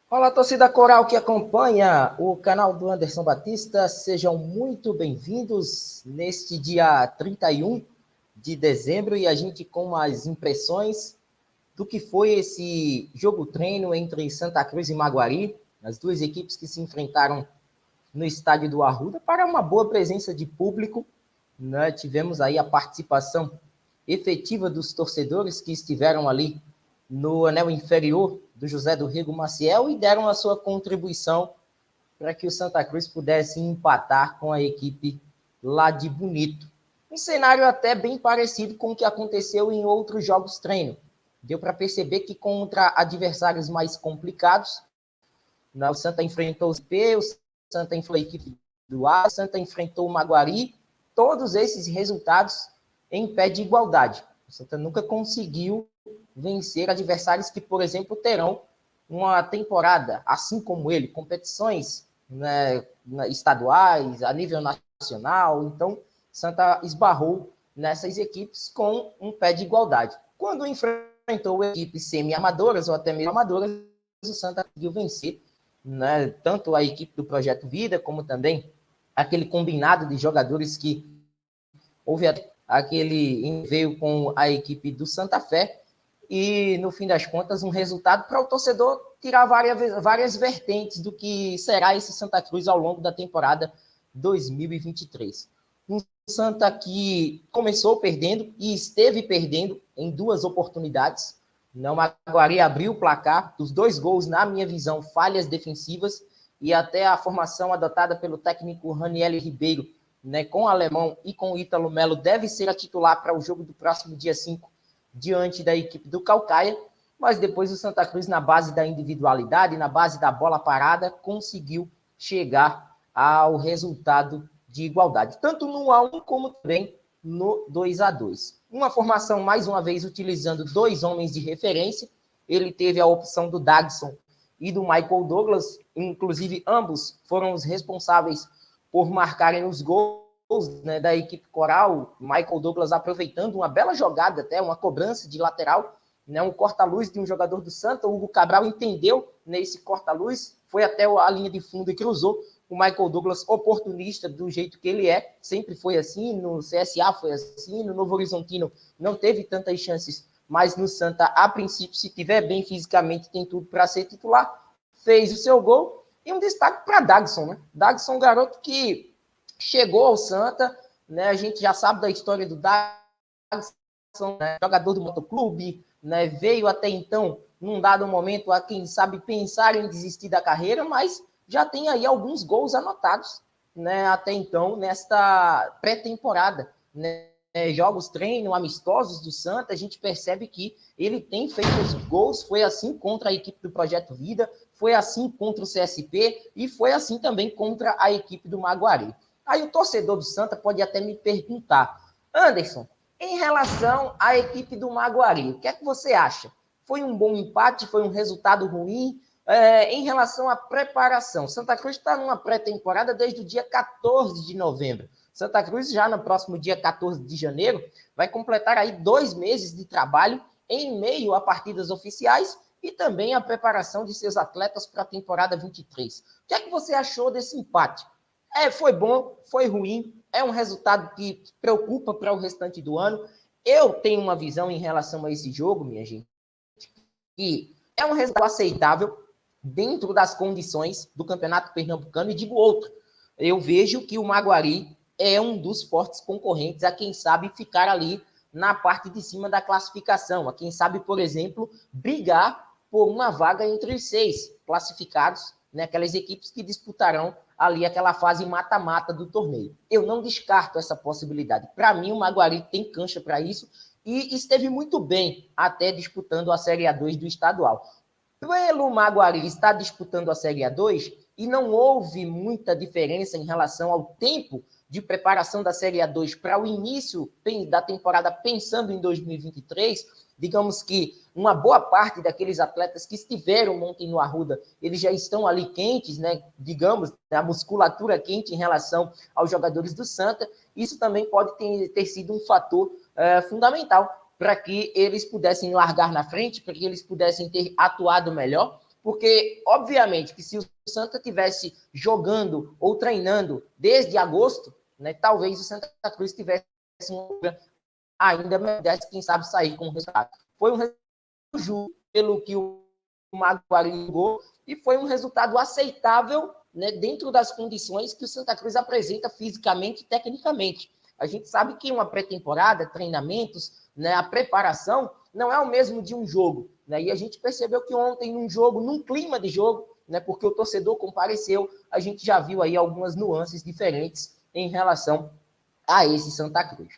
Olá, torcida coral que acompanha o canal do Anderson Batista, sejam muito bem-vindos neste dia 31 de dezembro e a gente com as impressões do que foi esse jogo-treino entre Santa Cruz e Maguari, as duas equipes que se enfrentaram no estádio do Arruda para uma boa presença de público, né? Tivemos aí a participação efetiva dos torcedores que estiveram ali no anel inferior do José do Rego Maciel e deram a sua contribuição para que o Santa Cruz pudesse empatar com a equipe lá de Bonito. Um cenário até bem parecido com o que aconteceu em outros jogos treino. Deu para perceber que contra adversários mais complicados, o Santa enfrentou o CP, o Santa enfrentou a equipe do A, o Santa enfrentou o Maguari, todos esses resultados em pé de igualdade. O Santa nunca conseguiu vencer adversários que, por exemplo, terão uma temporada, assim como ele, competições, né, estaduais, a nível nacional. Então, Santa esbarrou nessas equipes com um pé de igualdade. Quando enfrentou equipes semi-amadoras ou até mesmo amadoras, o Santa conseguiu vencer, né, tanto a equipe do Projeto Vida, como também aquele combinado de jogadores que houve aquele veio com a equipe do Santa Fé, e no fim das contas um resultado para o torcedor tirar várias vertentes do que será esse Santa Cruz ao longo da temporada 2023. Um Santa que começou perdendo e esteve perdendo em duas oportunidades. Não, Maguari abriu o placar, dos dois gols, na minha visão, falhas defensivas, e até a formação adotada pelo técnico Raniel Ribeiro, né, com o Alemão e com o Ítalo Melo, deve ser a titular para o jogo do próximo dia 5, diante da equipe do Caucaia, mas depois o Santa Cruz, na base da individualidade, na base da bola parada, conseguiu chegar ao resultado de igualdade, tanto no 1-1 como também no 2-2. Uma formação, mais uma vez, utilizando dois homens de referência. Ele teve a opção do Dagson e do Michael Douglas, inclusive ambos foram os responsáveis por marcarem os gols, né, da equipe coral. Michael Douglas aproveitando uma bela jogada, até uma cobrança de lateral, né, um corta-luz de um jogador do Santa. O Hugo Cabral entendeu nesse corta-luz, foi até a linha de fundo e cruzou. O Michael Douglas, oportunista do jeito que ele é, sempre foi assim, no CSA foi assim, no Novo Horizontino não teve tantas chances, mas no Santa, a princípio, se tiver bem fisicamente, tem tudo para ser titular. Fez o seu gol. E um destaque para Dagson, né? Dagson, garoto que chegou ao Santa, né? A gente já sabe da história do Dagson, né? Jogador do motoclube, né? Veio até então, num dado momento, a quem sabe pensar em desistir da carreira, mas já tem aí alguns gols anotados, né? Até então, nesta pré-temporada, né? Jogos treino, amistosos do Santa, a gente percebe que ele tem feito os gols. Foi assim contra a equipe do Projeto Vida, foi assim contra o CSP e foi assim também contra a equipe do Maguari. Aí o torcedor do Santa pode até me perguntar: Anderson, em relação à equipe do Maguari, o que é que você acha? Foi um bom empate? Foi um resultado ruim? Em relação à preparação, Santa Cruz está numa pré-temporada desde o dia 14 de novembro. Santa Cruz, já no próximo dia 14 de janeiro, vai completar aí 2 meses de trabalho em meio a partidas oficiais e também a preparação de seus atletas para a temporada 23. O que é que você achou desse empate? Foi bom, foi ruim, é um resultado que preocupa para o restante do ano. Eu tenho uma visão em relação a esse jogo, minha gente, que é um resultado aceitável dentro das condições do Campeonato Pernambucano, e digo outro, eu vejo que o Maguari é um dos fortes concorrentes a quem sabe ficar ali na parte de cima da classificação, a quem sabe, por exemplo, brigar por uma vaga entre os 6 classificados, né, aquelas equipes que disputarão ali aquela fase mata-mata do torneio. Eu não descarto essa possibilidade. Para mim, o Maguari tem cancha para isso e esteve muito bem até disputando a Série A2 do estadual. Pelo Maguari estar disputando a Série A2 e não houve muita diferença em relação ao tempo de preparação da Série A2 para o início da temporada pensando em 2023, digamos que uma boa parte daqueles atletas que estiveram ontem no Arruda, eles já estão ali quentes, né? Digamos, a musculatura quente em relação aos jogadores do Santa. Isso também pode ter sido um fator fundamental para que eles pudessem largar na frente, para que eles pudessem ter atuado melhor, Porque, obviamente, que se o Santa tivesse jogando ou treinando desde agosto, né, talvez o Santa Cruz tivesse ainda melhor, quem sabe sair com o resultado. Foi um resultado justo pelo que o Maguari jogou e foi um resultado aceitável, né, dentro das condições que o Santa Cruz apresenta fisicamente e tecnicamente. A gente sabe que uma pré-temporada, treinamentos, né, a preparação não é o mesmo de um jogo. Né, e a gente percebeu que ontem, num jogo, num clima de jogo, né, porque o torcedor compareceu, a gente já viu aí algumas nuances diferentes em relação a esse Santa Cruz.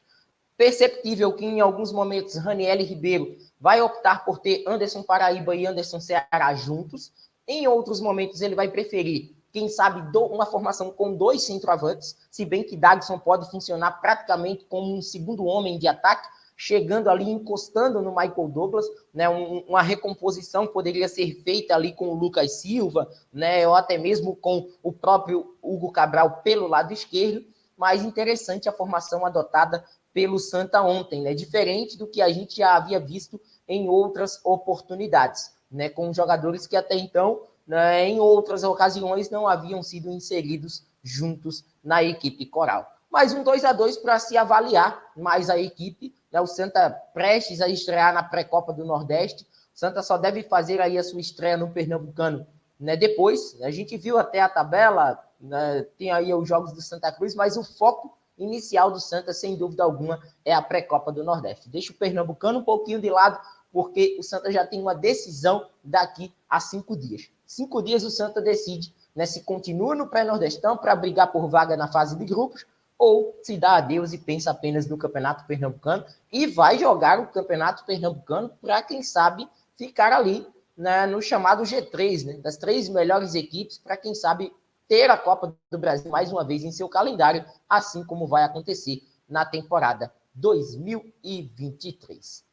Perceptível que em alguns momentos Raniel Ribeiro vai optar por ter Anderson Paraíba e Anderson Ceará juntos. Em outros momentos ele vai preferir, quem sabe, uma formação com 2 centroavantes, se bem que Dagson pode funcionar praticamente como um segundo homem de ataque, chegando ali, encostando no Michael Douglas, né? Uma recomposição poderia ser feita ali com o Lucas Silva, né? Ou até mesmo com o próprio Hugo Cabral pelo lado esquerdo, mas interessante a formação adotada pelo Santa ontem, né? Diferente do que a gente já havia visto em outras oportunidades, né? Com jogadores que até então, né, em outras ocasiões, não haviam sido inseridos juntos na equipe coral. Mais um 2-2 para se avaliar mais a equipe, né? O Santa prestes a estrear na pré-copa do Nordeste. O Santa só deve fazer aí a sua estreia no Pernambucano, né? Depois, a gente viu até a tabela, né? Tem aí os jogos do Santa Cruz, mas o foco inicial do Santa, sem dúvida alguma, é a pré-copa do Nordeste. Deixa o Pernambucano um pouquinho de lado, porque o Santa já tem uma decisão daqui a 5 dias. 5 dias o Santa decide, né, se continua no pré-nordestão para brigar por vaga na fase de grupos, ou se dá adeus e pensa apenas no Campeonato Pernambucano e vai jogar o Campeonato Pernambucano para, quem sabe, ficar ali, né, no chamado G3, né, das 3 melhores equipes, para, quem sabe, ter a Copa do Brasil mais uma vez em seu calendário, assim como vai acontecer na temporada 2023.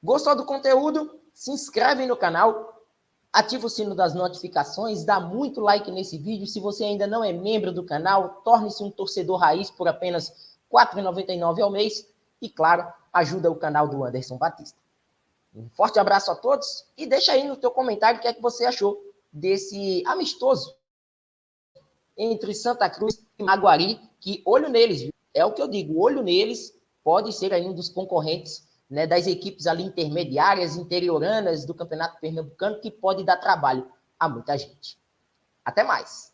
Gostou do conteúdo? Se inscreve no canal, ativa o sino das notificações, dá muito like nesse vídeo. Se você ainda não é membro do canal, torne-se um torcedor raiz por apenas R$ 4,99 ao mês e, claro, ajuda o canal do Anderson Batista. Um forte abraço a todos e deixa aí no teu comentário o que é que você achou desse amistoso entre Santa Cruz e Maguari, que olho neles, viu? É o que eu digo, olho neles, pode ser aí um dos concorrentes, né, das equipes ali intermediárias, interioranas do Campeonato Pernambucano, que pode dar trabalho a muita gente. Até mais!